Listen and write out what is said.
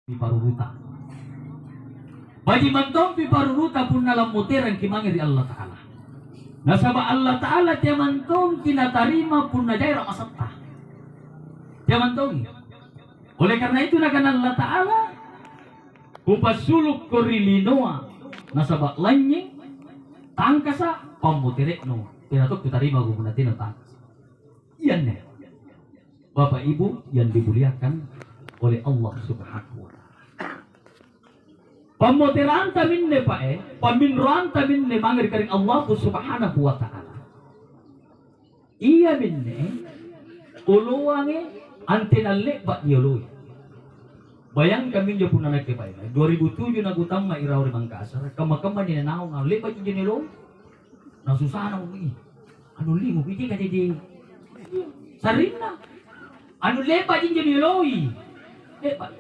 piparuruta. Bagi mantong piparuruta pun dalam muterang kimangir Allah Ta'ala. Nasaba Allah Ta'ala tiya mantong tinatarima pun na jaira masatta. Tiya mantong. Oleh karena itu nagan Allah Ta'ala kupasuluk korilinoa nasaba lanying tangkasa pamutirek no. Tinatok kutarima gugunatin ang tangkas. Yan na. Bapak Ibu yang dimuliakan oleh Allah Subhanahu wa Ta'ala. Pamotiraan tamin ne pae, paminroan tamin ne mangir karing Allah Subhanahu wa Ta'ala. Iya minne uluwange antinale ba yoloy. Bayang kami jo puna nagkipay. 2007 nagutang na iraw ri mangkasar, kamakama ni nanaw nga lebat jo nilo. Nasusana mo ni. Ano limo piti ka di sarina. Ano lebat jo niloy. Lebat.